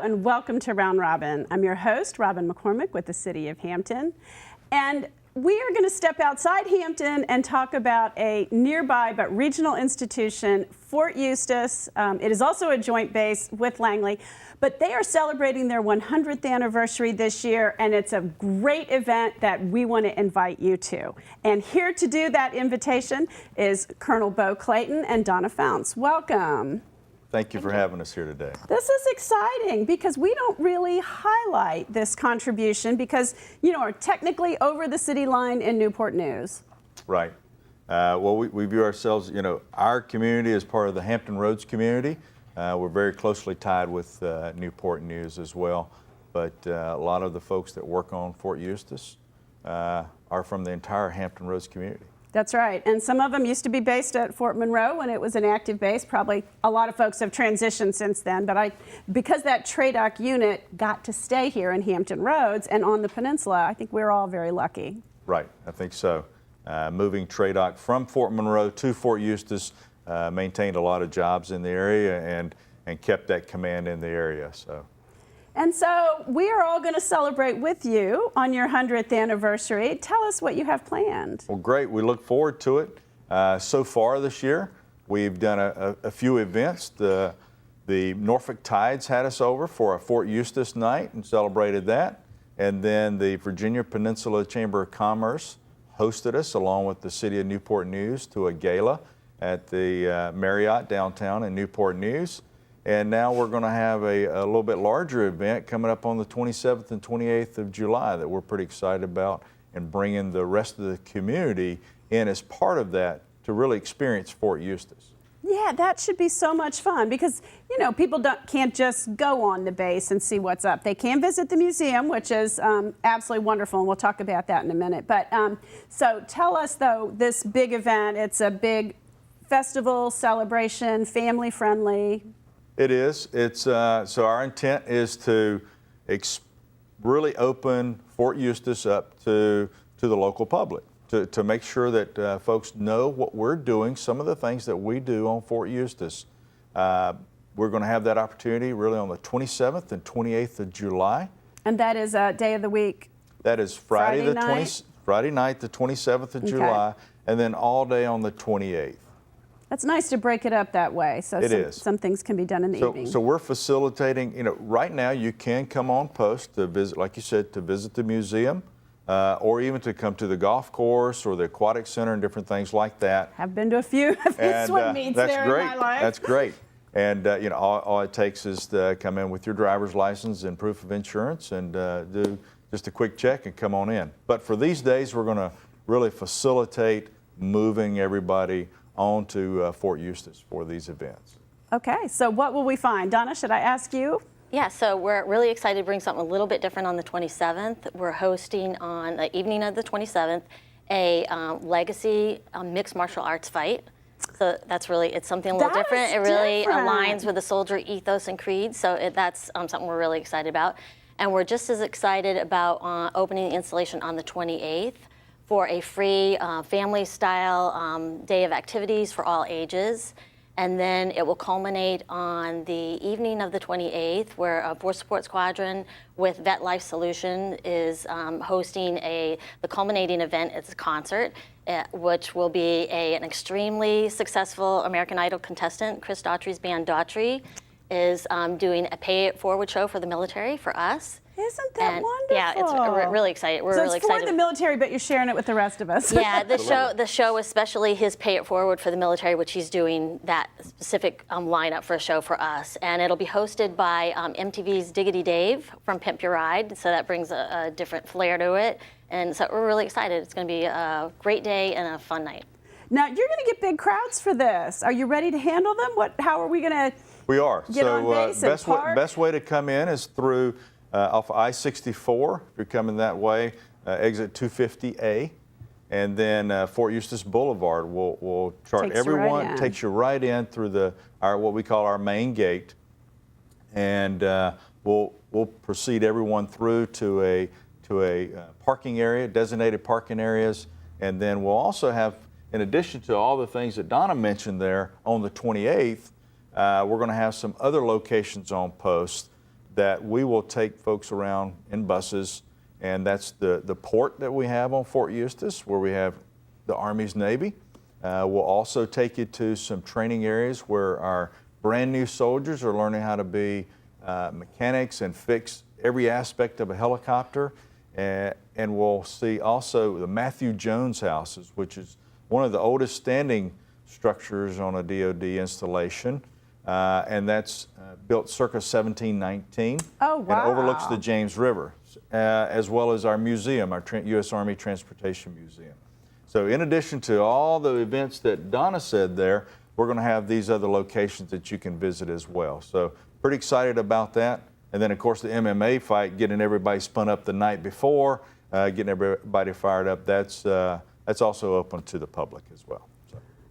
and welcome to Round Robin. I'm your host, Robin McCormick with the City of Hampton. And we are going to step outside Hampton and talk about a nearby but regional institution, Fort Eustis. It is also a joint base with Langley, but they are celebrating their 100th anniversary this year, and it's a great event that we want to invite you to. And here to do that invitation is Colonel Bo Clayton and Donna Founts. Welcome. Thank you for having us here today. This is exciting because we don't really highlight this contribution because, you know, we're technically over the city line in Newport News. Right. Well, we view ourselves, you know, our community as part of the Hampton Roads community. We're very closely tied with Newport News as well. But a lot of the folks that work on Fort Eustis are from the entire Hampton Roads community. That's right. And some of them used to be based at Fort Monroe when it was an active base. Probably a lot of folks have transitioned since then. But because that TRADOC unit got to stay here in Hampton Roads and on the peninsula, I think we're all very lucky. Right. I think so. Moving TRADOC from Fort Monroe to Fort Eustis maintained a lot of jobs in the area and kept that command in the area. And so we are all going to celebrate with you on your 100th anniversary. Tell us what you have planned. Well, great. We look forward to it. So far this year, we've done a few events. The Norfolk Tides had us over for a Fort Eustis night and celebrated that. And then the Virginia Peninsula Chamber of Commerce hosted us along with the City of Newport News to a gala at the Marriott downtown in Newport News. And now we're going to have a little bit larger event coming up on the 27th and 28th of July that we're pretty excited about, and bringing the rest of the community in as part of that to really experience Fort Eustis. Yeah, that should be so much fun because, you know, people can't just go on the base and see what's up. They can visit the museum, which is absolutely wonderful, and we'll talk about that in a minute. But so tell us, though, this big event, it's a big festival, celebration, family-friendly. It is. It's so our intent is to really open Fort Eustis up to the local public, to make sure that folks know what we're doing, some of the things that we do on Fort Eustis. We're going to have that opportunity really on the 27th and 28th of July. And that is a day of the week? That is Friday night, the 27th of July, and then all day on the 28th. That's nice to break it up that way, so some things can be done in the evening. So we're facilitating, you know, right now you can come on post to visit, like you said, to visit the museum, or even to come to the golf course or the aquatic center and different things like that. I've been to a few swim meets there in my life. That's great. And, you know, all it takes is to come in with your driver's license and proof of insurance and do just a quick check and come on in. But for these days, we're going to really facilitate moving everybody on to Fort Eustis for these events. Okay, so what will we find? Donna, should I ask you? Yeah, so we're really excited to bring something a little bit different on the 27th. We're hosting on the evening of the 27th a legacy mixed martial arts fight. So that's really, it's something a little different. It really aligns with the soldier ethos and creed, so that's something we're really excited about. And we're just as excited about opening the installation on the 28th. For a free family-style day of activities for all ages. And then it will culminate on the evening of the 28th, where a Force Support Squadron with Vet Life Solution is hosting the culminating event. It's a concert, which will be an extremely successful American Idol contestant. Chris Daughtry's band Daughtry is doing a pay-it-forward show for the military for us. Isn't that wonderful? Yeah, it's really exciting. We're really excited. So it's for the military, but you're sharing it with the rest of us. Yeah, the show, especially his Pay It Forward for the military, which he's doing that specific lineup for a show for us. And it'll be hosted by MTV's Diggity Dave from Pimp Your Ride, so that brings a different flair to it. And so we're really excited. It's going to be a great day and a fun night. Now, you're going to get big crowds for this. Are you ready to handle them? How are we going to We are. Get on base and park? Best way to come in is through off I-64, if you're coming that way, exit 250A, and then Fort Eustis Boulevard will chart everyone, takes you right in through what we call our main gate, and we'll proceed everyone through to a parking area, designated parking areas, and then we'll also have, in addition to all the things that Donna mentioned there, on the 28th, we're going to have some other locations on post that we will take folks around in buses, and that's the port that we have on Fort Eustis, where we have the Army's Navy. We'll also take you to some training areas where our brand new soldiers are learning how to be mechanics and fix every aspect of a helicopter. And we'll see also the Matthew Jones houses, which is one of the oldest standing structures on a DoD installation. And that's built circa 1719. Oh, wow. And overlooks the James River, as well as our museum, our U.S. Army Transportation Museum. So in addition to all the events that Donna said there, we're going to have these other locations that you can visit as well. So pretty excited about that. And then, of course, the MMA fight, getting everybody spun up the night before, getting everybody fired up, that's also open to the public as well.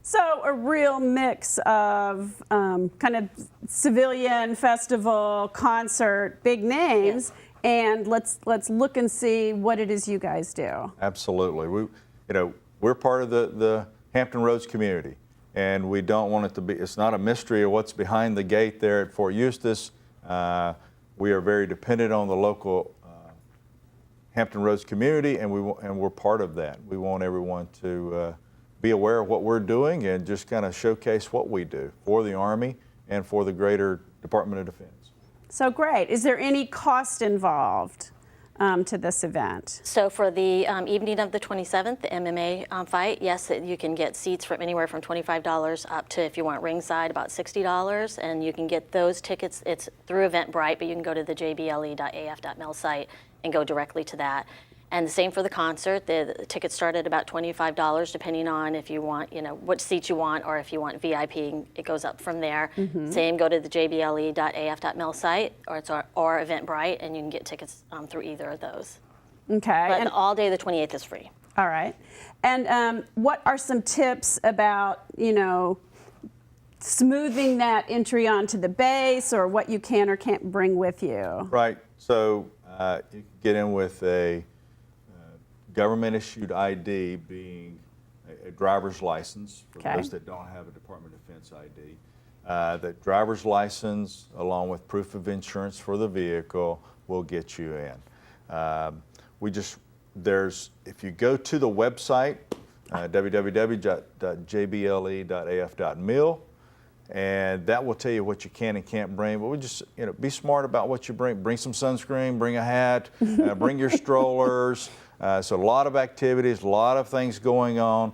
So a real mix of kind of civilian, festival, concert, big names, and let's look and see what it is you guys do. Absolutely. We're part of the Hampton Roads community, and we don't want it to be, it's not a mystery of what's behind the gate there at Fort Eustis. We are very dependent on the local Hampton Roads community, and we're part of that. We want everyone to be aware of what we're doing and just kind of showcase what we do for the Army and for the greater Department of Defense. So great. Is there any cost involved to this event? So for the evening of the 27th, the MMA fight, yes, you can get seats from anywhere from $25 up to, if you want ringside, about $60. And you can get those tickets, it's through Eventbrite, but you can go to the jble.af.mil site and go directly to that. And the same for the concert. The tickets start at about $25, depending on if you want, what seats you want, or if you want VIP, it goes up from there. Same, go to the jble.af.mil site, or Eventbrite, and you can get tickets through either of those. Okay. But And all day the 28th is free. all right. And what are some tips about, smoothing that entry onto the base, or what you can or can't bring with you? Right. So you can get in with a government-issued ID, being a driver's license for those that don't have a Department of Defense ID. That driver's license, along with proof of insurance for the vehicle, will get you in. If you go to the website, www.jble.af.mil, and that will tell you what you can and can't bring. But we just, be smart about what you bring. Bring some sunscreen, bring a hat, bring your strollers. So a lot of activities, a lot of things going on.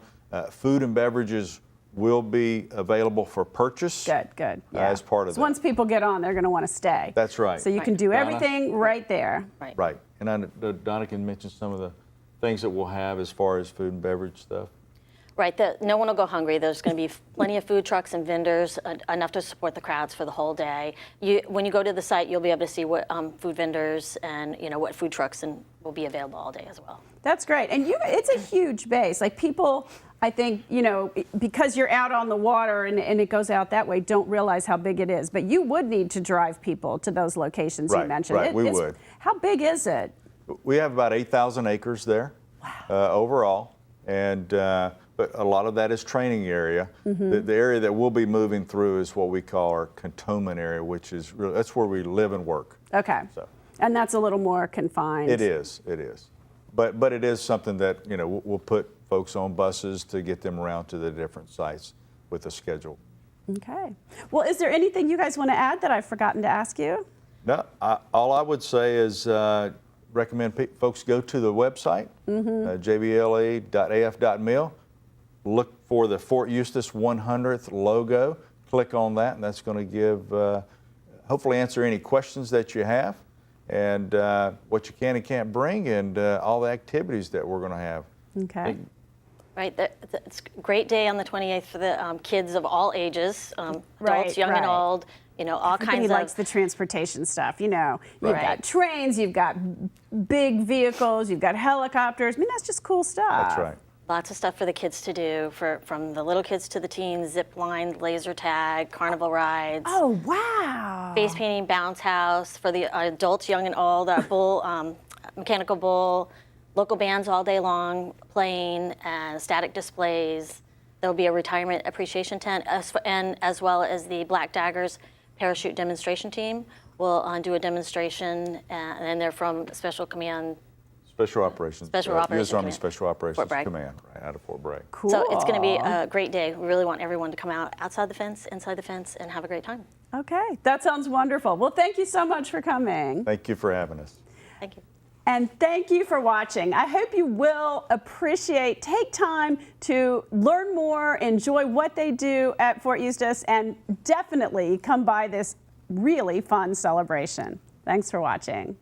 Food and beverages will be available for purchase. Good. Yeah. As part of that. Once people get on, they're going to want to stay. That's right. So you can do everything right there. Right. And Donna can mention some of the things that we'll have as far as food and beverage stuff. Right, no one will go hungry. There's going to be plenty of food trucks and vendors, enough to support the crowds for the whole day. When you go to the site, you'll be able to see what food vendors and what food trucks will be available all day as well. That's great. And it's a huge base. Like, people, I think, because you're out on the water and it goes out that way, don't realize how big it is. But you would need to drive people to those locations you mentioned. Right, we would. How big is it? We have about 8,000 acres there. Wow. Overall. And but a lot of that is training area. The area that we'll be moving through is what we call our cantonment area, which is really, that's where we live and work. Okay. So. And that's a little more confined. It is. But it is something that, we'll put folks on buses to get them around to the different sites with a schedule. Okay. Well, is there anything you guys want to add that I've forgotten to ask you? No, all I would say is recommend folks go to the website, jble.af.mil, look for the Fort Eustis 100th logo, click on that, and that's going to give, hopefully answer any questions that you have, and what you can and can't bring, and all the activities that we're going to have. Okay. Right, it's a great day on the 28th for the kids of all ages, adults, young and old, all kinds of. Everybody likes the transportation stuff, You've got trains, you've got big vehicles, you've got helicopters. I mean, that's just cool stuff. That's right. Lots of stuff for the kids to do, from the little kids to the teens, zip line, laser tag, carnival rides. Oh, wow. Face painting, bounce house for the adults, young and old, bull, mechanical bull, local bands all day long playing, and static displays. There'll be a retirement appreciation tent, as well as the Black Daggers parachute demonstration team will do a demonstration, and they're from Special Command. Special Operations. Special U.S. Operations Army Command. Special Operations Fort Bragg. Command, right out of Fort Bragg. Cool. So it's going to be a great day. We really want everyone to come out outside the fence, inside the fence, and have a great time. Okay, that sounds wonderful. Well, thank you so much for coming. Thank you for having us. Thank you. And thank you for watching. I hope you will take time to learn more, enjoy what they do at Fort Eustis, and definitely come by this really fun celebration. Thanks for watching.